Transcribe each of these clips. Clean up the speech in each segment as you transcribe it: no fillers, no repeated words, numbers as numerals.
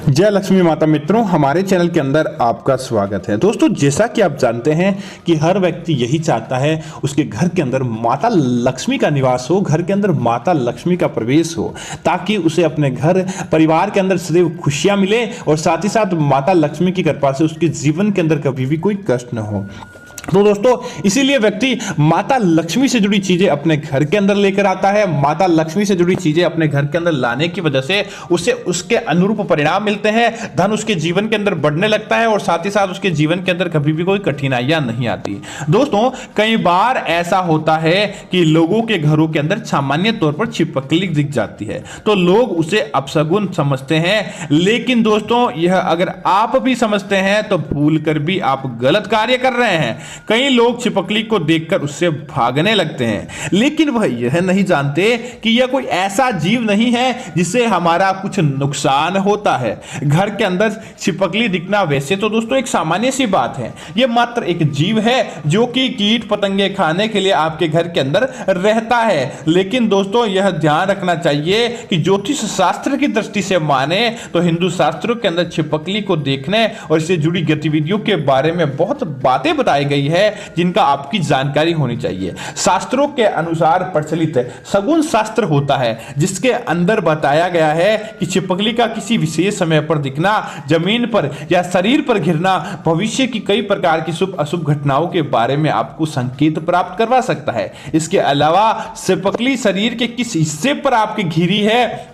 जय लक्ष्मी माता मित्रों, हमारे चैनल के अंदर आपका स्वागत है। दोस्तों, जैसा कि आप जानते हैं कि हर व्यक्ति यही चाहता है उसके घर के अंदर माता लक्ष्मी का निवास हो, घर के अंदर माता लक्ष्मी का प्रवेश हो, ताकि उसे अपने घर परिवार के अंदर सदैव खुशियां मिले और साथ ही साथ माता लक्ष्मी की कृपा से उसके जीवन के अंदर कभी भी कोई कष्ट न हो। तो दोस्तों, इसीलिए व्यक्ति माता लक्ष्मी से जुड़ी चीजें अपने घर के अंदर लेकर आता है। माता लक्ष्मी से जुड़ी चीजें अपने घर के अंदर लाने की वजह से उसे उसके अनुरूप परिणाम मिलते हैं, धन उसके जीवन के अंदर बढ़ने लगता है और साथ ही साथ उसके जीवन के अंदर कभी भी कोई कठिनाइयां नहीं आती। दोस्तों, कई बार ऐसा होता है कि लोगों के घरों के अंदर सामान्य तौर पर छिपकली दिख जाती है तो लोग उसे अपशगुन समझते हैं, लेकिन दोस्तों यह अगर आप भी समझते हैं तो भूल कर भी आप गलत कार्य कर रहे हैं। कई लोग छिपकली को देखकर उससे भागने लगते हैं, लेकिन वह यह नहीं जानते कि यह कोई ऐसा जीव नहीं है जिससे हमारा कुछ नुकसान होता है। घर के अंदर छिपकली दिखना वैसे तो दोस्तों एक सामान्य सी बात है, यह मात्र एक जीव है जो कि कीट पतंगे खाने के लिए आपके घर के अंदर रहता है। लेकिन दोस्तों, यह ध्यान रखना चाहिए कि ज्योतिष शास्त्र की दृष्टि से माने तो हिंदू शास्त्रों के अंदर छिपकली को देखने और इससे जुड़ी गतिविधियों के बारे में बहुत बातें बताई गई है जिनका आपकी जानकारी होनी चाहिए। शास्त्रों के अनुसार प्रचलित शगुन शास्त्र होता है जिसके अंदर बताया गया है कि छिपकली का किसी विशेष समय पर दिखना, जमीन पर या शरीर पर गिरना भविष्य की कई प्रकार की शुभ अशुभ घटनाओं के बारे में आपको संकेत प्राप्त करवा सकता है। इसके अलावा छिपकली शरीर के किस हिस्से पर आपकी घिरी है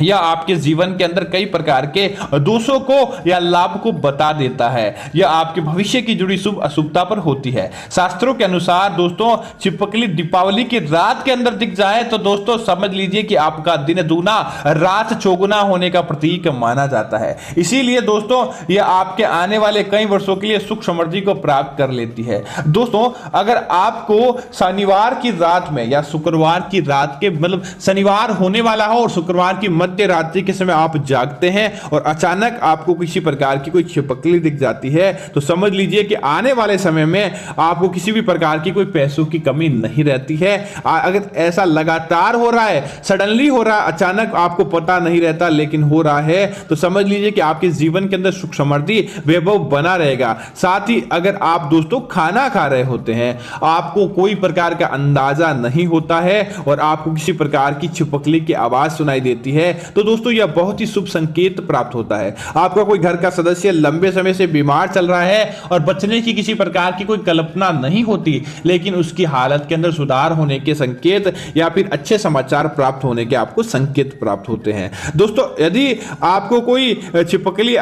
यह आपके जीवन के अंदर कई प्रकार के दोषों को या लाभ को बता देता है। यह आपके भविष्य की जुड़ी शुभ अशुभता पर होती है। शास्त्रों के अनुसार दोस्तों, छिपकली दीपावली की रात के अंदर दिख जाए तो दोस्तों समझ लीजिए कि आपका दिन दूना रात चौगुना होने का प्रतीक माना जाता है। इसीलिए दोस्तों, यह आपके आने वाले कई वर्षों के लिए सुख समृद्धि को प्राप्त कर लेती है। दोस्तों, अगर आपको शनिवार की रात में या शुक्रवार की रात के शनिवार होने वाला हो और शुक्रवार की मध्य रात्रि के समय आप जागते हैं और अचानक आपको किसी प्रकार की कोई छिपकली दिख जाती है तो समझ लीजिए कि आने वाले समय में आपको किसी भी प्रकार की कोई पैसों की कमी नहीं रहती है। अगर ऐसा लगातार हो रहा है, सडनली हो रहा है, अचानक आपको पता नहीं रहता लेकिन हो रहा है, तो समझ लीजिए कि आपके जीवन के अंदर सुख समृद्धि वैभव बना रहेगा। साथ ही अगर आप दोस्तों खाना खा रहे होते हैं, आपको कोई प्रकार का अंदाजा नहीं होता है और आपको किसी प्रकार की छिपकली की आवाज सुनाई देती है तो दोस्तों यह बहुत ही शुभ संकेत प्राप्त होता है। आपका कोई घर का सदस्य लंबे समय से बीमार चल रहा है और बचने की किसी प्रकार की कोई कल्पना नहीं होती, लेकिन उसकी हालत के अंदर सुधार होने के संकेत या फिर अच्छे समाचार प्राप्त होने के आपको संकेत प्राप्त होते हैं। दोस्तों, यदि आपको कोई छिपकली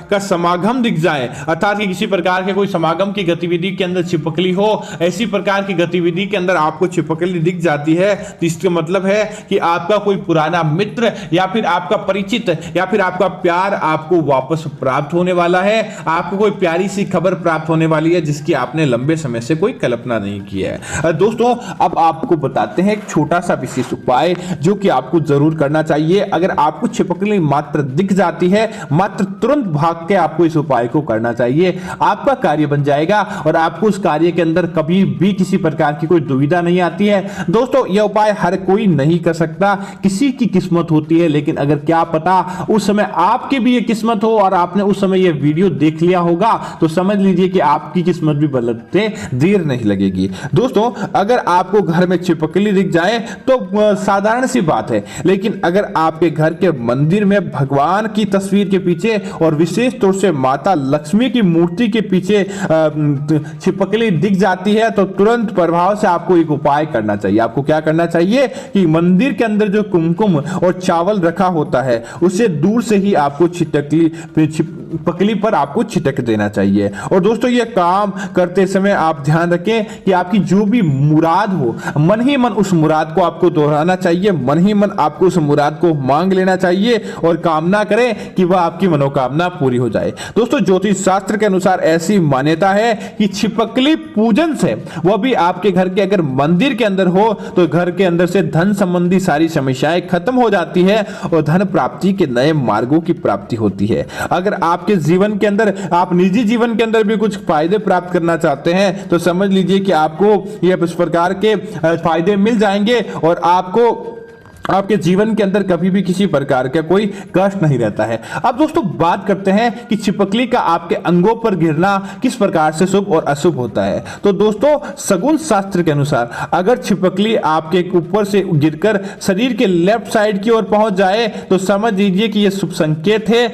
का समागम दिख जाए, अर्थात कि किसी प्रकार के कोई समागम की गतिविधि के अंदर छिपकली हो, ऐसी प्रकार की गतिविधि के अंदर आपको छिपकली दिख जाती है तो इसका मतलब है कि आपका कोई पुराना मित्र या फिर आपका परिचित या फिर आपका प्यार आपको वापस प्राप्त होने वाला है। आपको कोई प्यारी सी खबर प्राप्त होने वाली है जिसकी आपने लंबे समय से कोई कल्पना नहीं की है। दोस्तों, अब आपको बताते हैं एक छोटा सा विशेष उपाय जो कि आपको जरूर करना चाहिए। अगर आपको छिपकली मात्र दिख जाती है, मात्र तुरंत भाग के आपको इस उपाय को करना चाहिए। आपका कार्य बन जाएगा और आपको उस कार्य के अंदर कभी भी किसी प्रकार की कोई दुविधा नहीं आती है। दोस्तों, यह उपाय हर कोई नहीं कर सकता, किसी की किस्मत होती है, लेकिन अगर क्या पता उस समय आपकी भी ये किस्मत हो और आपने उस समय ये वीडियो देख लिया होगा तो समझ लीजिए कि आपकी किस्मत भी बदलते देर नहीं लगेगी। दोस्तों, अगर आपको घर में छिपकली दिख जाए तो साधारण सी बात है, लेकिन अगर आपके घर के मंदिर में भगवान की तस्वीर के पीछे और विशेष तौर से माता लक्ष्मी की मूर्ति के पीछे छिपकली दिख जाती है तो तुरंत प्रभाव से आपको एक उपाय करना चाहिए। आपको क्या करना चाहिए कि मंदिर के अंदर जो कुमकुम और चावल रखा होता है उसे दूर से ही आपको छिपकली पर आपको छिटक देना चाहिए। और दोस्तों, यह काम करते समय आप ध्यान रखें कि आपकी जो भी मुराद हो, मन ही मन उस मुराद को आपको दोहराना चाहिए, मन ही मन आपको उस मुराद को मांग लेना चाहिए और कामना करें कि वह आपकी मनोकामना पूरी हो जाए। दोस्तों, ज्योतिष शास्त्र के अनुसार ऐसी मान्यता है कि छिपकली पूजन से, वह भी आपके घर के अगर मंदिर के अंदर हो, तो घर के अंदर से धन संबंधी सारी समस्याएं खत्म हो जाती है और धन प्राप्ति के नए मार्गों की प्राप्ति होती है। अगर आपके जीवन के अंदर, आप निजी जीवन के अंदर भी कुछ फायदे प्राप्त करना चाहते हैं तो समझ लीजिए कि आपको यह इस प्रकार के फायदे मिल जाएंगे और आपको आपके जीवन के अंदर कभी भी किसी प्रकार का कोई कष्ट नहीं रहता है। अब दोस्तों बात करते हैं कि छिपकली का आपके अंगों पर गिरना किस प्रकार से शुभ और अशुभ होता है। तो दोस्तों शगुन शास्त्र के अनुसार अगर छिपकली आपके ऊपर से गिरकर शरीर के लेफ्ट साइड की ओर पहुंच जाए तो समझ लीजिए कि यह शुभ संकेत है।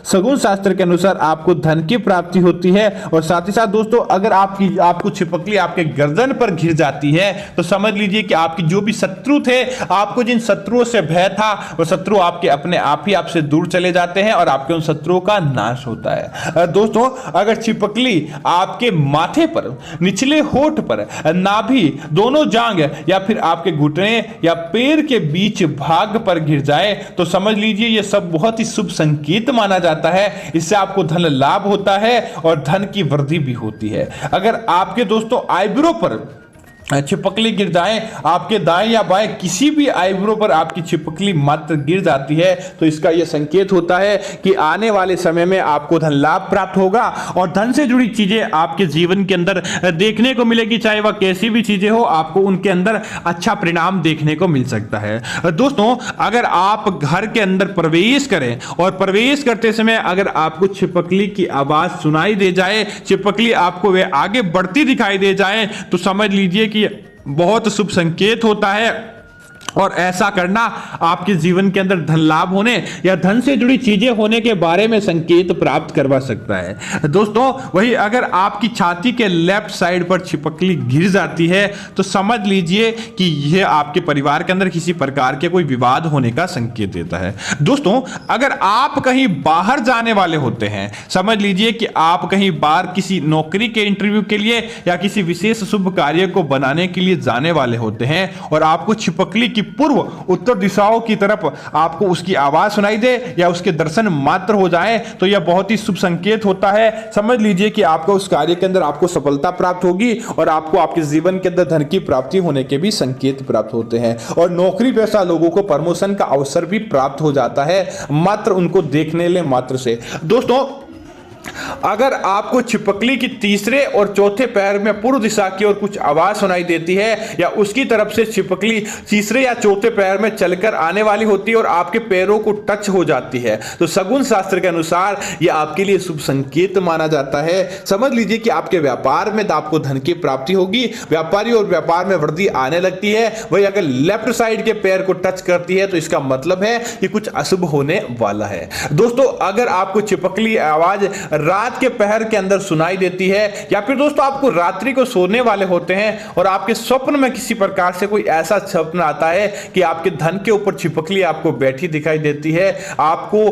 शगुन शास्त्र के अनुसार आपको धन की प्राप्ति होती है। और साथ ही साथ दोस्तों अगर आपको छिपकली आपके गर्दन पर घिर जाती है तो समझ लीजिए कि आपकी जो भी शत्रु थे, आपको जिन शत्रुओं से भय था, वो शत्रु आपके अपने आप ही आपसे दूर चले जाते हैं और आपके उन शत्रुओं का नाश होता है। दोस्तों अगर छिपकली आपके माथे पर, निचले होठ पर, नाभि, दोनों जांग या फिर आपके घुटने या पैर के बीच भाग पर गिर जाए तो समझ लीजिए यह सब बहुत ही शुभ संकेत माना जाता है। इससे आपको धन लाभ होता है और धन की वृद्धि भी होती है। अगर आपके दोस्तों आईब्रो पर छिपकली गिर जाए, आपके दाएं या बाएं किसी भी आईब्रो पर आपकी छिपकली मात्र गिर जाती है तो इसका यह संकेत होता है कि आने वाले समय में आपको धन लाभ प्राप्त होगा और धन से जुड़ी चीजें आपके जीवन के अंदर देखने को मिलेगी। चाहे वह कैसी भी चीजें हो, आपको उनके अंदर अच्छा परिणाम देखने को मिल सकता है। दोस्तों अगर आप घर के अंदर प्रवेश करें और प्रवेश करते समय अगर आपको छिपकली की आवाज सुनाई दे जाए, छिपकली आपको वे आगे बढ़ती दिखाई दे जाए तो समझ लीजिए कि बहुत शुभ संकेत होता है और ऐसा करना आपके जीवन के अंदर धन लाभ होने या धन से जुड़ी चीजें होने के बारे में संकेत प्राप्त करवा सकता है। दोस्तों वही अगर आपकी छाती के लेफ्ट साइड पर छिपकली गिर जाती है तो समझ लीजिए कि यह आपके परिवार के अंदर किसी प्रकार के कोई विवाद होने का संकेत देता है। दोस्तों अगर आप कहीं बाहर जाने वाले होते हैं, समझ लीजिए कि आप कहीं बाहर किसी नौकरी के इंटरव्यू के लिए या किसी विशेष शुभ कार्य को बनाने के लिए जाने वाले होते हैं और आपको छिपकली की पूर्व उत्तर दिशाओं की तरफ आपको उसकी आवाज सुनाई दे या उसके दर्शन मात्र हो जाए तो यह बहुत ही शुभ संकेत होता है। समझ लीजिए कि आपको उस कार्य के अंदर आपको सफलता प्राप्त होगी और आपको आपके जीवन के अंदर धन की प्राप्ति होने के भी संकेत प्राप्त होते हैं। और नौकरी पेशा लोगों को प्रमोशन का अवसर भी प्राप्त हो जाता है मात्र उनको देखने ले मात्र से। दोस्तों अगर आपको छिपकली की तीसरे और चौथे पैर में पूर्व दिशा की ओर कुछ आवाज सुनाई देती है या उसकी तरफ से छिपकली तीसरे या चौथे पैर में चलकर आने वाली होती है और आपके पैरों को टच हो जाती है तो शगुन शास्त्र के अनुसार यह आपके लिए शुभ संकेत माना जाता है। समझ लीजिए कि आपके व्यापार में आपको धन की प्राप्ति होगी, व्यापारी और व्यापार में वृद्धि आने लगती है। वही अगर लेफ्ट साइड के पैर को टच करती है तो इसका मतलब है कि कुछ अशुभ होने वाला है। दोस्तों अगर आपको छिपकली आवाज रात के पहर के अंदर सुनाई देती है या फिर दोस्तों आपको रात्रि को सोने वाले होते हैं और आपके स्वप्न में किसी प्रकार से कोई ऐसा स्वप्न आता है कि आपके धन के ऊपर छिपकली आपको बैठी दिखाई देती है, आपको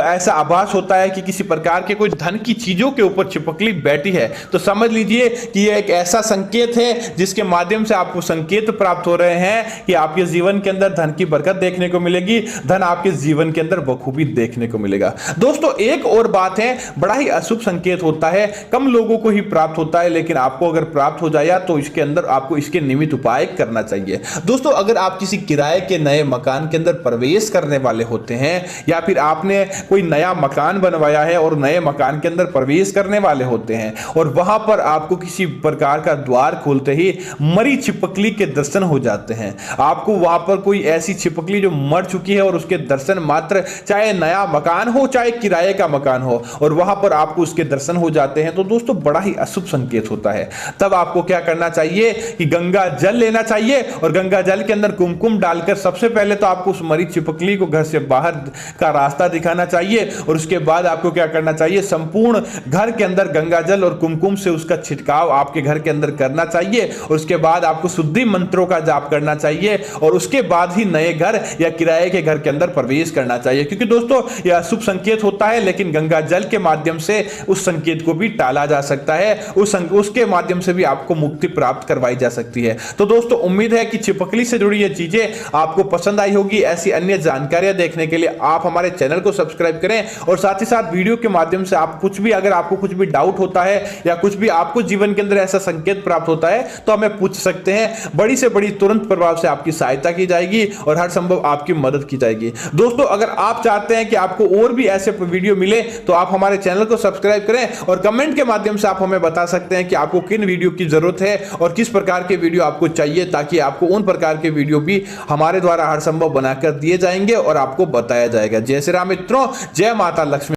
ऐसा आभास होता है कि किसी प्रकार के कोई धन की चीजों के ऊपर छिपकली बैठी है तो समझ लीजिए कि यह एक ऐसा संकेत है जिसके माध्यम से आपको संकेत प्राप्त हो रहे हैं कि आपके जीवन के अंदर धन की बरकत देखने को मिलेगी, धन आपके जीवन के अंदर बखूबी देखने को मिलेगा। दोस्तों एक और बात है, बड़ा ही अशुभ संकेत होता है, कम लोगों को ही प्राप्त होता है लेकिन आपको अगर प्राप्त हो जाए तो इसके अंदर आपको इसके निमित्त उपाय करना चाहिए। दोस्तों अगर आप किसी किराए के नए मकान के अंदर प्रवेश करने वाले होते हैं या फिर आपने कोई नया मकान बनवाया है और नए मकान के अंदर प्रवेश करने वाले होते हैं और वहां पर आपको किसी प्रकार का द्वार खोलते ही मरी छिपकली के दर्शन हो जाते हैं, आपको वहां पर कोई ऐसी छिपकली जो मर चुकी है और उसके दर्शन मात्र, चाहे नया मकान हो चाहे किराए का मकान हो, और वहां पर आपको उसके दर्शन हो जाते हैं तो दोस्तों बड़ा ही अशुभ संकेत होता है। तब आपको क्या करना चाहिए कि गंगा जल लेना चाहिए और गंगा जल के अंदर कुमकुम डालकर सबसे पहले तो आपको उस मरी छिपकली को घर से बाहर का रास्ता दिखाना चाहिए और उसके बाद आपको क्या करना चाहिए, संपूर्ण घर के अंदर गंगा जल और कुमकुम से उसका छिड़काव आपके घर के अंदर करना चाहिए और उसके बाद आपको शुद्धि मंत्रों का जाप करना चाहिए और उसके बाद ही नए घर या किराए के घर के अंदर प्रवेश करना चाहिए। क्योंकि दोस्तों यह शुभ संकेत होता है लेकिन गंगा जल के माध्यम से उस संकेत को भी टाला जा सकता है, उसके माध्यम से भी आपको मुक्ति प्राप्त करवाई जा सकती है। तो दोस्तों उम्मीद है कि छिपकली से जुड़ी ये चीजें आपको पसंद आई होगी। ऐसी अन्य जानकारियां देखने के लिए आप हमारे चैनल को सब्सक्राइब करें और साथ ही साथ वीडियो के माध्यम से आप कुछ भी, अगर आपको कुछ भी डाउट होता है या कुछ भी आपको जीवन के अंदर ऐसा संकेत प्राप्त होता है तो हमें पूछ सकते हैं। बड़ी से बड़ी तुरंत प्रभाव से आपकी सहायता की जाएगी और हर संभव आपकी मदद की जाएगी। दोस्तों अगर आप चाहते हैं कि आपको और भी ऐसे वीडियो मिले तो आप हमारे चैनल को को सब्सक्राइब करें और कमेंट के माध्यम से आप हमें बता सकते हैं कि आपको किन वीडियो की जरूरत है और किस प्रकार के वीडियो आपको चाहिए, ताकि आपको उन प्रकार के वीडियो भी हमारे द्वारा हर संभव बनाकर दिए जाएंगे और आपको बताया जाएगा। जय श्री राम मित्रों, जय माता लक्ष्मी।